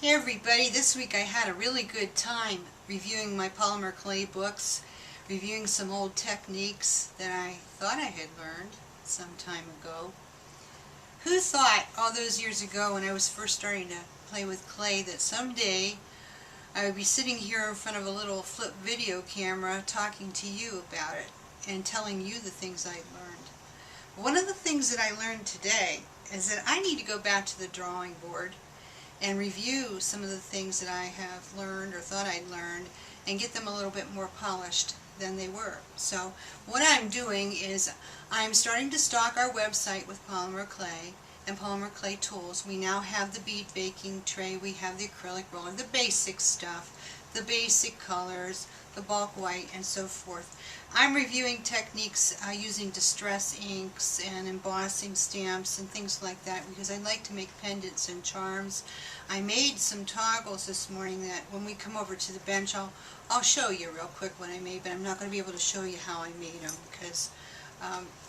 Hey everybody, this week I had a really good time reviewing my polymer clay books, reviewing some old techniques that I thought I had learned some time ago. Who thought all those years ago when I was first starting to play with clay that someday I would be sitting here in front of a little flip video camera talking to you about it and telling you the things I learned. One of the things that I learned today is that I need to go back to the drawing board and review some of the things that I have learned or thought I'd learned and get them a little bit more polished than they were. So what I'm doing is I'm starting to stock our website with polymer clay and polymer clay tools. We now have the bead baking tray, we have the acrylic roller, the basic stuff, the basic colors, the bulk white, and so forth. I'm reviewing techniques using distress inks and embossing stamps and things like that because I like to make pendants and charms. I made some toggles this morning that when we come over to the bench I'll show you real quick what I made, but I'm not going to be able to show you how I made them because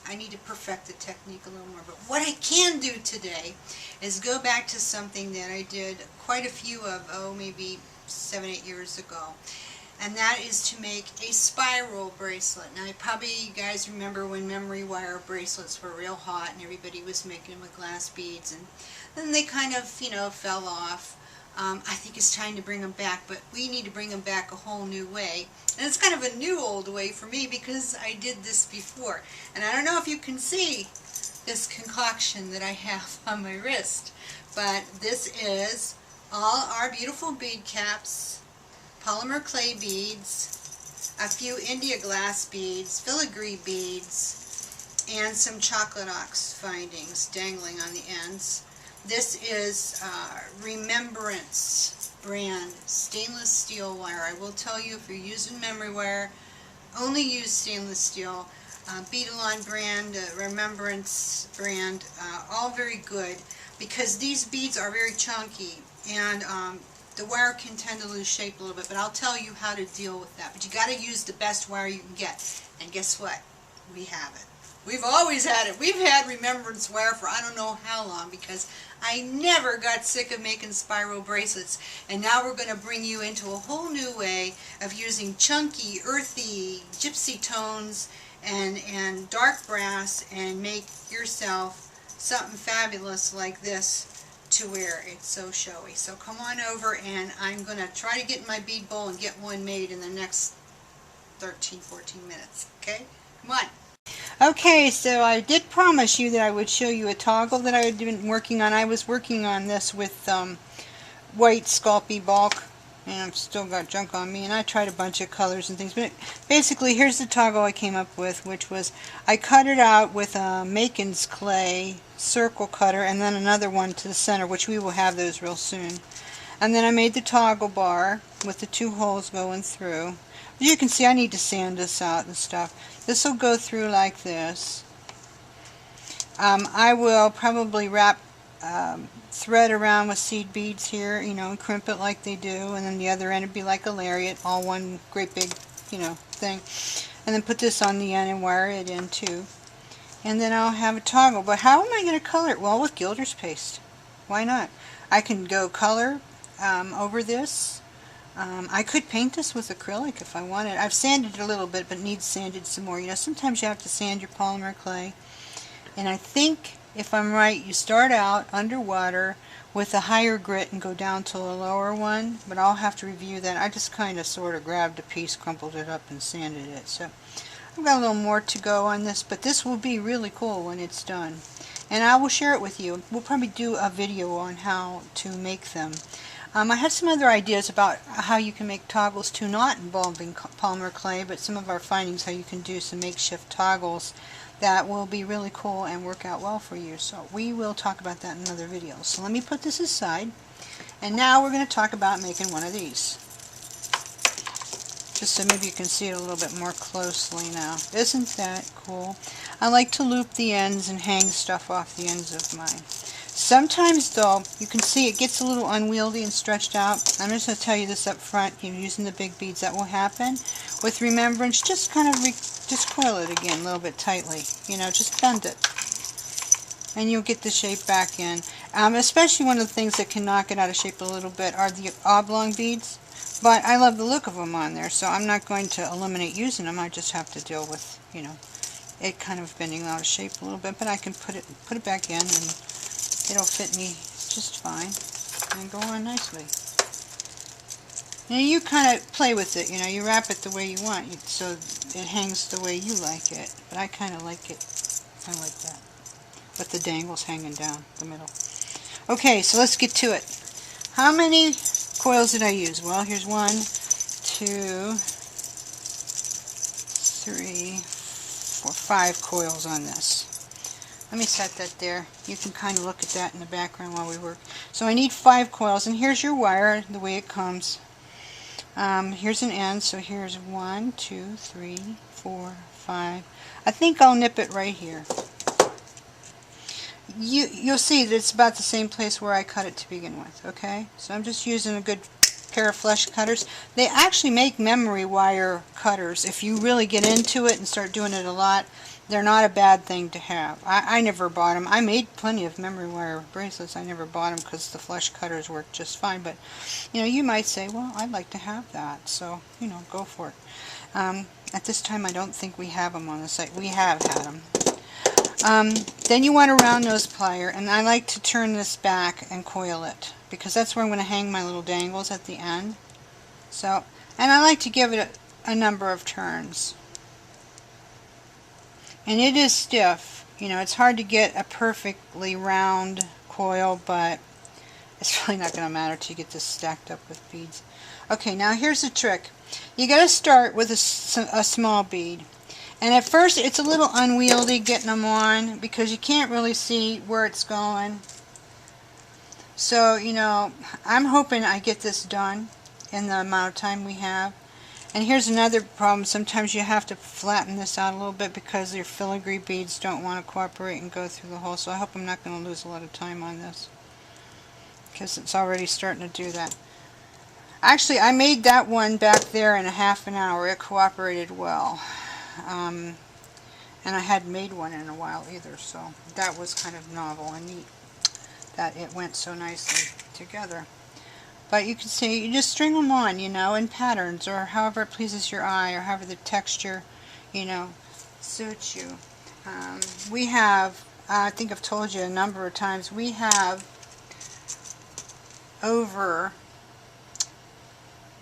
I need to perfect the technique a little more. But what I can do today is go back to something that I did quite a few of, maybe 7-8 years ago. And that is to make a spiral bracelet. Now, probably you guys remember when memory wire bracelets were real hot and everybody was making them with glass beads, and then they kind of, fell off. I think it's time to bring them back, but we need to bring them back a whole new way. And it's kind of a new old way for me because I did this before. And I don't know if you can see this concoction that I have on my wrist, but this is all our beautiful bead caps, polymer clay beads, a few India glass beads, filigree beads, and some chocolate ox findings dangling on the ends. This is Remembrance brand stainless steel wire. I will tell you, if you're using memory wire, only use stainless steel. Beadalon brand, Remembrance brand, all very good because these beads are very chunky and the wire can tend to lose shape a little bit, but I'll tell you how to deal with that. But you got to use the best wire you can get. And guess what? We have it. We've always had it. We've had Remembrance wire for I don't know how long because I never got sick of making spiral bracelets. And now we're going to bring you into a whole new way of using chunky, earthy, gypsy tones and dark brass and make yourself something fabulous like this to wear. It's so showy. So come on over and I'm going to try to get in my bead bowl and get one made in the next 13-14 minutes. Okay? Come on. Okay, so I did promise you that I would show you a toggle that I had been working on. I was working on this with white Sculpey bulk, and I've still got junk on me, and I tried a bunch of colors and things, but basically here's the toggle I came up with, which was I cut it out with a Makin's clay circle cutter and then another one to the center, which we will have those real soon. And then I made the toggle bar with the 2 holes going through. As you can see, I need to sand this out and stuff. This will go through like this. I will probably wrap thread around with seed beads here, and crimp it like they do, and then the other end would be like a lariat, all one great big, thing. And then put this on the end and wire it in too. And then I'll have a toggle. But how am I going to color it? Well, with Gilder's paste. Why not? I can go color over this. I could paint this with acrylic if I wanted. I've sanded it a little bit, but needs sanded some more. Sometimes you have to sand your polymer clay. And I think, if I'm right, you start out underwater with a higher grit and go down to a lower one. But I'll have to review that. I just kind of sort of grabbed a piece, crumpled it up, and sanded it. So I've got a little more to go on this, but this will be really cool when it's done. And I will share it with you. We'll probably do a video on how to make them. I have some other ideas about how you can make toggles too, not involving polymer clay, but some of our findings how you can do some makeshift toggles that will be really cool and work out well for you. So we will talk about that in another video. So let me put this aside, and now we're going to talk about making one of these. Just so maybe you can see it a little bit more closely now. Isn't that cool? I like to loop the ends and hang stuff off the ends of mine. Sometimes, though, you can see it gets a little unwieldy and stretched out. I'm just going to tell you this up front. Using the big beads, that will happen. With Remembrance, just kind of just coil it again a little bit tightly. Just bend it. and you'll get the shape back in. Especially one of the things that can knock it out of shape a little bit are the oblong beads. But I love the look of them on there, so I'm not going to eliminate using them. I just have to deal with, you know, it kind of bending out of shape a little bit. But I can put it back in, and it'll fit me just fine and go on nicely. Now you kind of play with it, you know, you wrap it the way you want, so it hangs the way you like it. But I kind of like it kind of like that, with the dangles hanging down the middle. Okay, so let's get to it. How many coils did I use? Well, here's 1, 2, 3, 4, 5 coils on this. Let me set that there. You can kind of look at that in the background while we work. So I need 5 coils, and here's your wire, the way it comes. Here's an end, so here's 1, 2, 3, 4, 5. I think I'll nip it right here. You'll see that it's about the same place where I cut it to begin with, okay? So I'm just using a good pair of flush cutters. They actually make memory wire cutters. If you really get into it and start doing it a lot, they're not a bad thing to have. I never bought them. I made plenty of memory wire bracelets. I never bought them because the flush cutters work just fine. But, you know, you might say, well, I'd like to have that. So, you know, go for it. At this time, I don't think we have them on the site. We have had them. Then you want a round nose plier, and I like to turn this back and coil it, because that's where I'm going to hang my little dangles at the end. So, and I like to give it a number of turns. And it is stiff. You know, it's hard to get a perfectly round coil, but it's really not going to matter till you get this stacked up with beads. Okay, now here's the trick. You got to start with a small bead. And at first it's a little unwieldy getting them on, because you can't really see where it's going. So, you know, I'm hoping I get this done in the amount of time we have. And here's another problem. Sometimes you have to flatten this out a little bit because your filigree beads don't want to cooperate and go through the hole. So I hope I'm not going to lose a lot of time on this, because it's already starting to do that. Actually, I made that one back there in a half an hour. It cooperated well. And I hadn't made one in a while either, so that was kind of novel and neat that it went so nicely together. But you can see, you just string them on, you know, in patterns, or however it pleases your eye, or however the texture, you know, suits you. We have, I think I've told you a number of times, we have over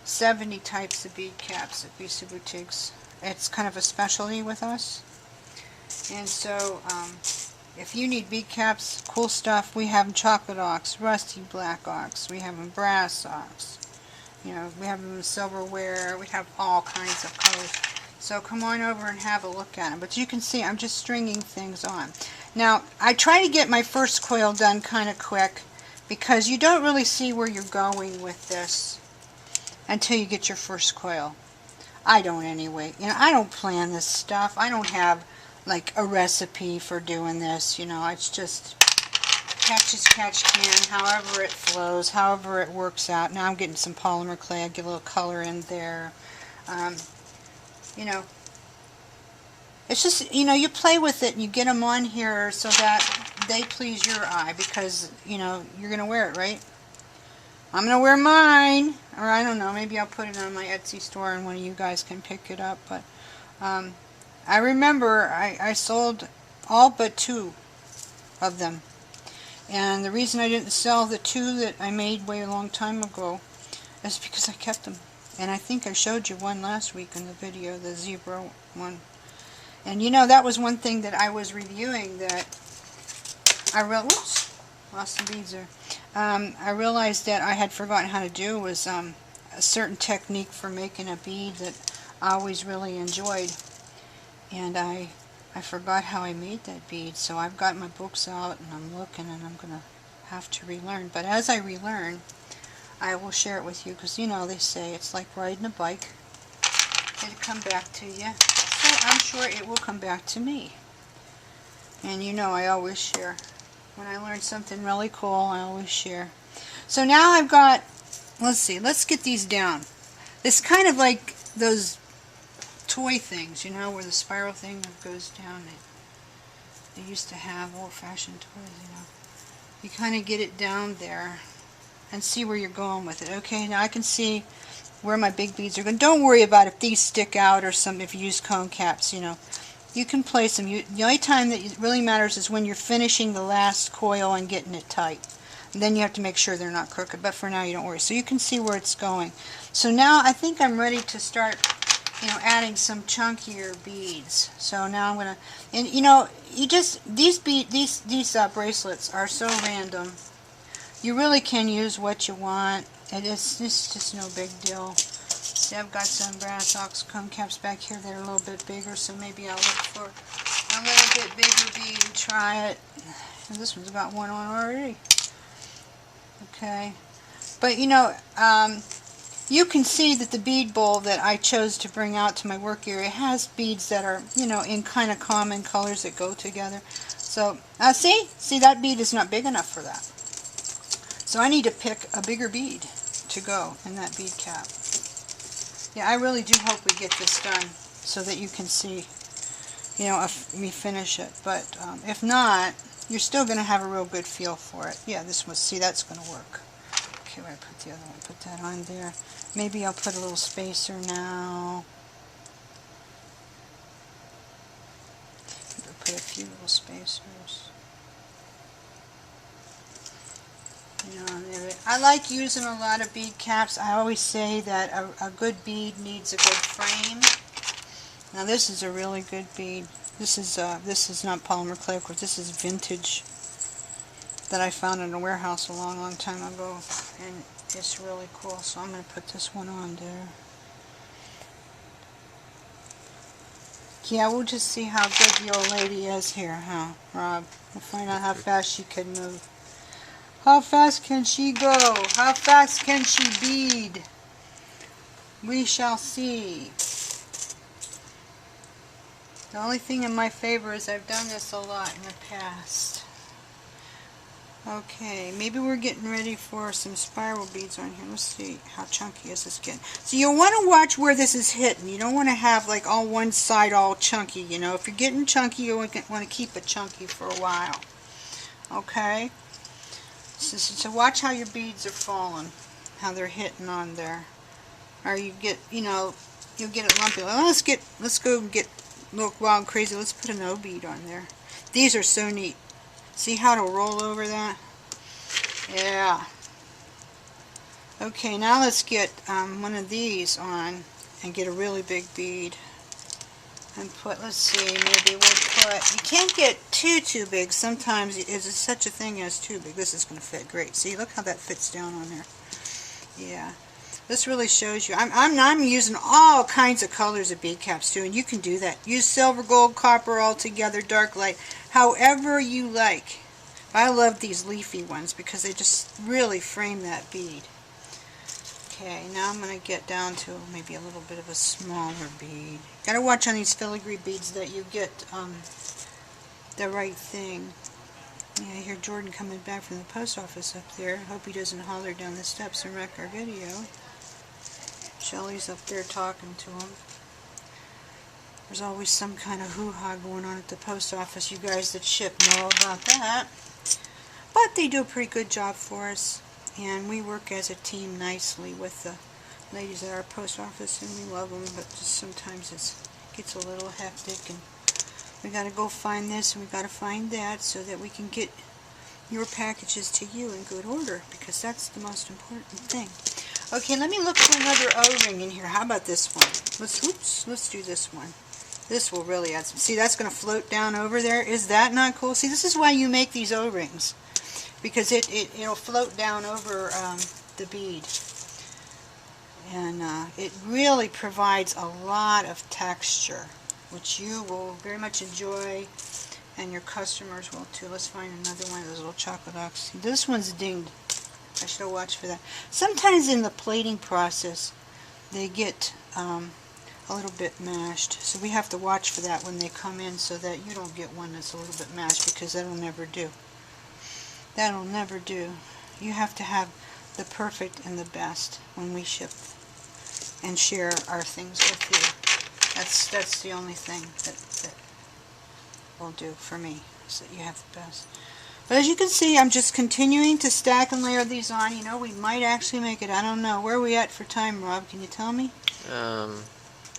70 types of bead caps at BC Boutiques. It's kind of a specialty with us. And so, if you need bead caps, cool stuff, we have them chocolate ox, rusty black ox, we have them brass ox, you know, we have them in silverware, we have all kinds of colors. So come on over and have a look at them. But you can see I'm just stringing things on. Now, I try to get my first coil done kind of quick, because you don't really see where you're going with this until you get your first coil. I don't anyway. You know, I don't plan this stuff. I don't have like a recipe for doing this. You know, it's just catch as catch can, however it flows, however it works out. Now I'm getting some polymer clay. I give a little color in there. You know, it's just, you know, you play with it and you get them on here so that they please your eye, because, you know, you're going to wear it, right? I'm going to wear mine, or I don't know, maybe I'll put it on my Etsy store and one of you guys can pick it up. But I remember I sold all but 2 of them. And the reason I didn't sell the 2 that I made way a long time ago is because I kept them. And I think I showed you one last week in the video, the zebra one. And you know, that was one thing that I was reviewing that I realized, whoops, lost some beads there. I realized that I had forgotten how to do was a certain technique for making a bead that I always really enjoyed, and I forgot how I made that bead. So I've got my books out and I'm looking, and I'm gonna have to relearn. But as I relearn, I will share it with you, because you know, they say it's like riding a bike. It'll come back to you. So I'm sure it will come back to me. And you know, I always share. When I learn something really cool, I always share. So now I've got, let's see, let's get these down. This kind of like those toy things, you know, where the spiral thing goes down. they used to have, old-fashioned toys, you know. You kind of get it down there and see where you're going with it. Okay, now I can see where my big beads are going. Don't worry about if these stick out or something, if you use cone caps, you know. You can place them. The only time that it really matters is when you're finishing the last coil and getting it tight. And then you have to make sure they're not crooked, but for now you don't worry. So you can see where it's going. So now I think I'm ready to start, you know, adding some chunkier beads. So now I'm gonna, and you know, these bracelets are so random. You really can use what you want. It's just no big deal. See, I've got some brass ox cone caps back here that are a little bit bigger, so maybe I'll look for a little bit bigger bead and try it. And this one's got one on already. Okay, but you know, you can see that the bead bowl that I chose to bring out to my work area has beads that are, you know, in kind of common colors that go together. So, see that bead is not big enough for that. So I need to pick a bigger bead to go in that bead cap. Yeah, I really do hope we get this done so that you can see, you know, if we finish it. But if not, you're still going to have a real good feel for it. Yeah, this one, see, that's going to work. Okay, where I put the other one, put that on there. Maybe I'll put a little spacer now. I'll put a few little spacers. You know, I like using a lot of bead caps. I always say that a good bead needs a good frame. Now this is a really good bead. This is not polymer clay, of course. This is vintage that I found in a warehouse a long time ago, and it's really cool. So I'm going to put this one on there. Yeah, we'll just see how good the old lady is here, huh, Rob? We'll find out how fast she can move. How fast can she go? How fast can she bead? We shall see. The only thing in my favor is I've done this a lot in the past. Okay, maybe we're getting ready for some spiral beads on here. Let's see how chunky is this getting. So you'll want to watch where this is hitting. You don't want to have like all one side all chunky, you know. If you're getting chunky, you want to keep it chunky for a while. Okay? So watch how your beads are falling, how they're hitting on there. Or you get, you know, you'll get it lumpy. Well, let's go and get look wild and crazy. Let's put an O bead on there. These are so neat. See how it'll roll over that? Yeah. Okay, now let's get one of these on and get a really big bead. And put, let's see, maybe we'll put, you can't get too big. Sometimes there's such a thing as too big. This is going to fit great. See, look how that fits down on there. Yeah. This really shows you. I'm using all kinds of colors of bead caps too, and you can do that. Use silver, gold, copper all together, dark, light, however you like. I love these leafy ones because they just really frame that bead. Okay, now I'm going to get down to maybe a little bit of a smaller bead. Got to watch on these filigree beads that you get the right thing. Yeah, I hear Jordan coming back from the post office up there. Hope he doesn't holler down the steps and wreck our video. Shelly's up there talking to him. There's always some kind of hoo-ha going on at the post office. You guys that ship know about that. But they do a pretty good job for us. And we work as a team nicely with the ladies at our post office, and we love them, but just sometimes it gets a little hectic, and we got to go find this and we got to find that so that we can get your packages to you in good order, because that's the most important thing. Okay, let me look for another O-ring in here. How about this one? Let's do this one. This will really add some. See, that's going to float down over there. Is that not cool? See, this is why you make these O-rings, because it'll float down over the bead. And it really provides a lot of texture, which you will very much enjoy, and your customers will too. Let's find another one of those little chocolate ox. This one's dinged. I should watch for that. Sometimes in the plating process, they get a little bit mashed. So we have to watch for that when they come in, so that you don't get one that's a little bit mashed, because that'll never do. That'll never do. You have to have the perfect and the best when we ship and share our things with you. That's the only thing that will do for me. so you have the best. But as you can see, I'm just continuing to stack and layer these on. You know, we might actually make it. I don't know. Where are we at for time, Rob? Can you tell me?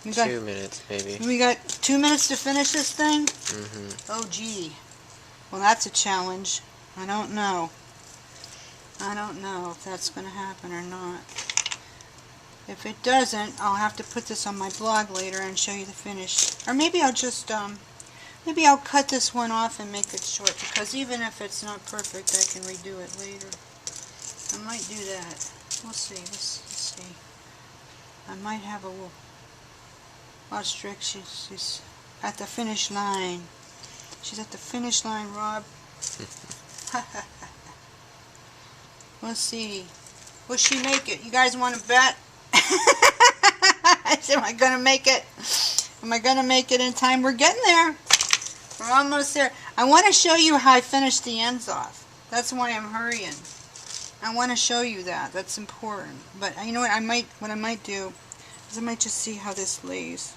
2 minutes, maybe. We got 2 minutes to finish this thing? Mm-hmm. Oh, gee. Well, that's a challenge. I don't know. I don't know if that's going to happen or not. If it doesn't, I'll have to put this on my blog later and show you the finish. Or maybe I'll just, maybe I'll cut this one off and make it short, because even if it's not perfect, I can redo it later. I might do that. We'll see. Let's see. I might have a little... Watch Strick, she's at the finish line. She's at the finish line, Rob. Let's see. Will she make it? You guys want to bet? I said, am I going to make it? Am I going to make it in time? We're getting there. We're almost there. I want to show you how I finish the ends off. That's why I'm hurrying. I want to show you that. That's important. But you know what I might do is I might just see how this lays.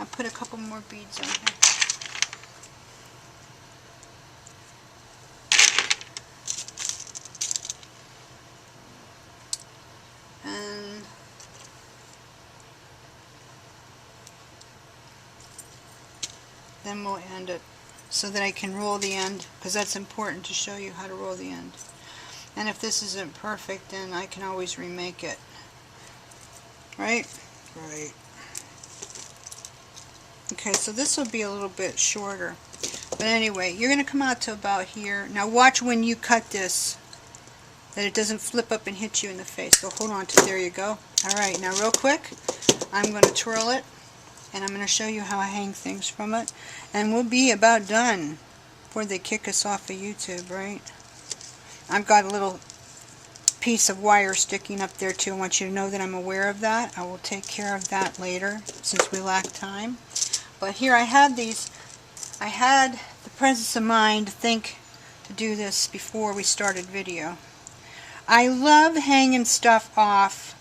I'll put a couple more beads on here. And then we'll end it so that I can roll the end, because that's important to show you how to roll the end. And if this isn't perfect, then I can always remake it. Right? Right. Okay, so this will be a little bit shorter. But anyway, you're going to come out to about here. Now watch when you cut this, that it doesn't flip up and hit you in the face. So hold on to, there you go. Alright, now real quick, I'm going to twirl it, and I'm going to show you how I hang things from it. And we'll be about done before they kick us off of YouTube, right? I've got a little piece of wire sticking up there too. I want you to know that I'm aware of that. I will take care of that later, since we lack time. But here I had these. I had the presence of mind to think to do this before we started video. I love hanging stuff off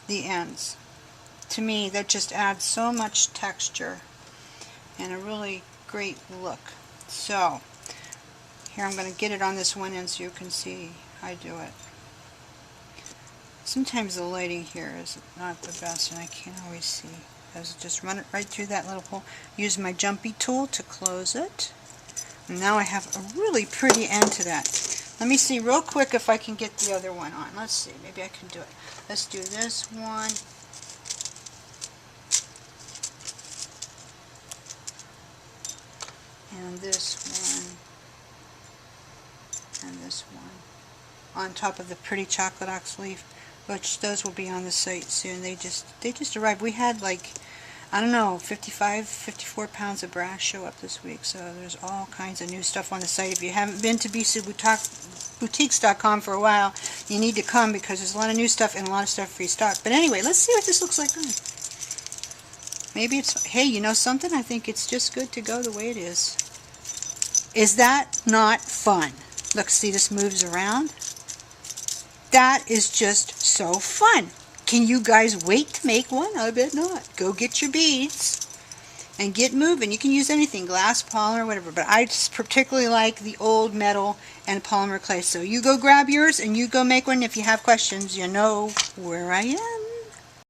the ends. To me, that just adds so much texture and a really great look. So, here I'm going to get it on this one end so you can see how I do it. Sometimes the lighting here is not the best and I can't always see. I just run it right through that little hole. Use my jumpy tool to close it. And now I have a really pretty end to that. Let me see real quick if I can get the other one on. Let's see, maybe I can do it. Let's do this one. And this one. And this one. On top of the pretty chocolate ox leaf, which those will be on the site soon. They just arrived. We had like, I don't know, 54 pounds of brass show up this week, so there's all kinds of new stuff on the site. If you haven't been to bcboutiques.com for a while, you need to come, because there's a lot of new stuff and a lot of stuff restocked. But anyway, let's see what this looks like. Maybe it's, hey, you know something? I think it's just good to go the way it is. Is that not fun? Look, see, this moves around. That is just so fun. Can you guys wait to make one? I bet not. Go get your beads and get moving. You can use anything, glass, polymer, whatever, but I just particularly like the old metal and polymer clay. So you go grab yours and you go make one. If you have questions, you know where I am.